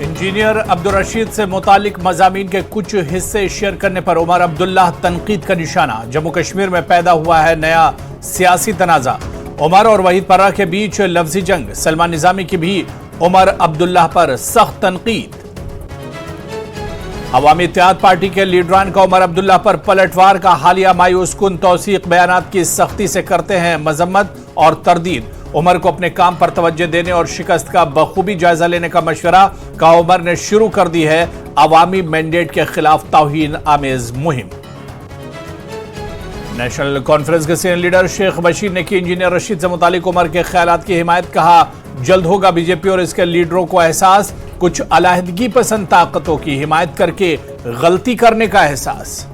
Engineer Abdul Rashid से मुतालिक मज़ामीन के कुछ हिस्से शेयर करने पर उमर अब्दुल्ला तनकीद का निशाना। जम्मू कश्मीर में पैदा हुआ है नया सियासी तनाज़ा। उमर और वहीद पर्रा के बीच लफ्जी जंग। सलमान निज़ामी की भी उमर अब्दुल्ला पर सख्त तनकीद। अवामी इत्तेहाद पार्टी के लीडरान का उमर अब्दुल्ला पर पलटवार का हालिया मायूस कुन तौसीक बयानात की सख्ती से करते हैं मजम्मत और तरदीद। उमर को अपने काम पर तवज्जो देने और शिकस्त का बखूबी जायजा लेने का मशवरा। कहा उमर ने शुरू कर दी है अवामी मैंडेट के खिलाफ तौहीन आमेज मुहिम। नेशनल कॉन्फ्रेंस के सीनियर लीडर शेख बशीर ने की इंजीनियर रशीद से मुतालिक उमर के ख्यालात की हिमायत। कहा जल्द होगा बीजेपी और इसके लीडरों को एहसास, कुछ अलहदगी पसंद ताकतों की हिमायत करके गलती करने का एहसास।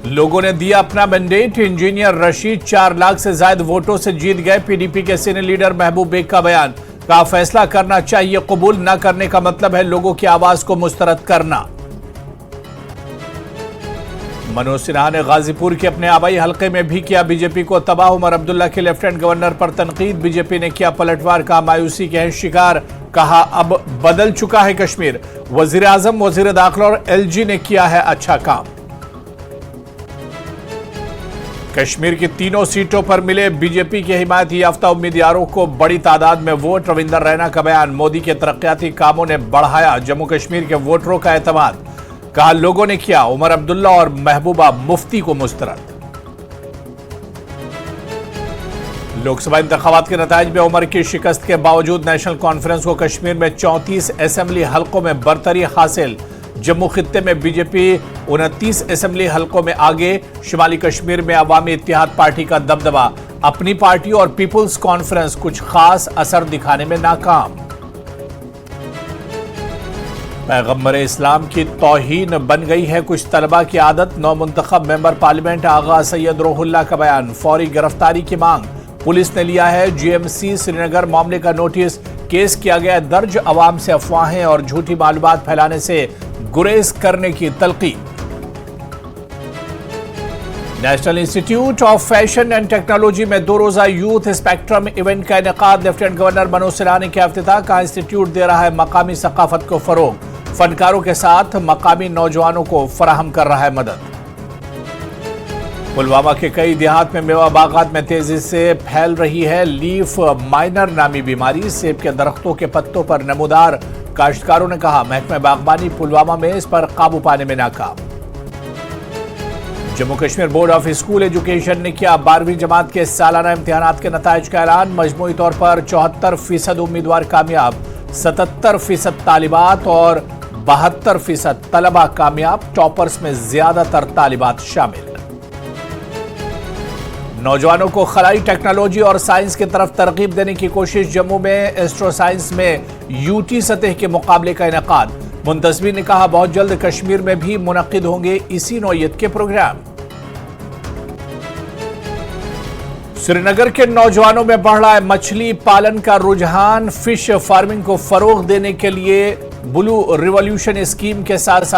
लोगों ने दिया अपना मैंडेट। इंजीनियर रशीद 4 लाख से ज्यादा वोटों से जीत गए। पीडीपी के सीनियर लीडर महबूब बेग का बयान। कहा फैसला करना चाहिए, कबूल न करने का मतलब है लोगों की आवाज को मुस्तरद करना। मनोज सिन्हा ने गाजीपुर के अपने आबाई हलके में भी किया बीजेपी को तबाह। उमर अब्दुल्ला के लेफ्टिनेंट गवर्नर पर तनकीद। बीजेपी ने किया पलटवार का मायूसी के हैं शिकार। कहा अब बदल चुका है कश्मीर। वजीर आजम, वजीर दाखिला और एलजी ने किया है अच्छा काम। कश्मीर की तीनों सीटों पर मिले बीजेपी के हिमायती याफ्ता उम्मीदवारों को बड़ी तादाद में वोट। रविंदर रैना का बयान। मोदी के तरक्याती कामों ने बढ़ाया जम्मू कश्मीर के वोटरों का एतमाद। कहा लोगों ने किया उमर अब्दुल्ला और महबूबा मुफ्ती को मुस्तरद। लोकसभा इंतखाबात के नताइज में उमर की शिकस्त के बावजूद नेशनल कॉन्फ्रेंस को कश्मीर में 34 असेंबली हलकों में बरतरी हासिल। जम्मू खित्ते में बीजेपी 29 असेंबली हलकों में आगे। शिमाली कश्मीर में अवामी इत्तेहाद पार्टी का दबदबा। अपनी पार्टी और पीपुल्स कॉन्फ्रेंस कुछ खास असर दिखाने में नाकाम। पैगंबर इस्लाम की तौहीन बन गई है कुछ तलबा की आदत। नौमुंतखब मेंबर पार्लियामेंट आगा सैयद रोहुल्ला का बयान। फौरी गिरफ्तारी की मांग। पुलिस ने लिया है जीएमसी श्रीनगर मामले का नोटिस। केस किया गया दर्ज। अवाम से अफवाहें और झूठी मालूमात फैलाने से गुरेज करने की तलकीन। National institute of fashion and technology में 2 रोजा यूथ स्पेक्ट्रम इवेंट का इनेकाद। लेफ्टिनेंट गवर्नर मनोज सिन्हा ने किया इफ्तिताह। कहा इंस्टीट्यूट दे रहा है मकामी सकाफत को फरोग। फनकारों के साथ मकामी नौजवानों को फराहम कर रहा है मदद। पुलवामा के कई देहात में मेवा बागात में तेजी से फैल रही है लीफ माइनर नामी बीमारी। सेब के दरख्तों के पत्तों पर नमूदार। काश्तकारों ने कहा महकमा बागबानी पुलवामा में इस पर काबू पाने में नाकाम। Jammu Kashmir board of school education ने किया 12वीं जमात के सालाना इम्तिहानात के नताइज का ऐलान। मजमूई तौर पर 74% उम्मीदवार कामयाब। 77% तालिबात और 72% तलबा कामयाब। टॉपर्स में ज्यादातर तालिबात शामिल। नौजवानों को खलाई टेक्नोलॉजी और साइंस की तरफ तरगीब देने की कोशिश। जम्मू में एस्ट्रो साइंस में यूटी सतह के मुकाबले का इनेकाद। मुंतजमीन ने कहा बहुत जल्द कश्मीर में भी मुनक्किद होंगे इसी नौयत के प्रोग्राम। श्रीनगर के नौजवानों में बढ़ रहा है मछली पालन का रुझान। फिश फार्मिंग को फरोग देने के लिए ब्लू रिवॉल्यूशन स्कीम के साथ साथ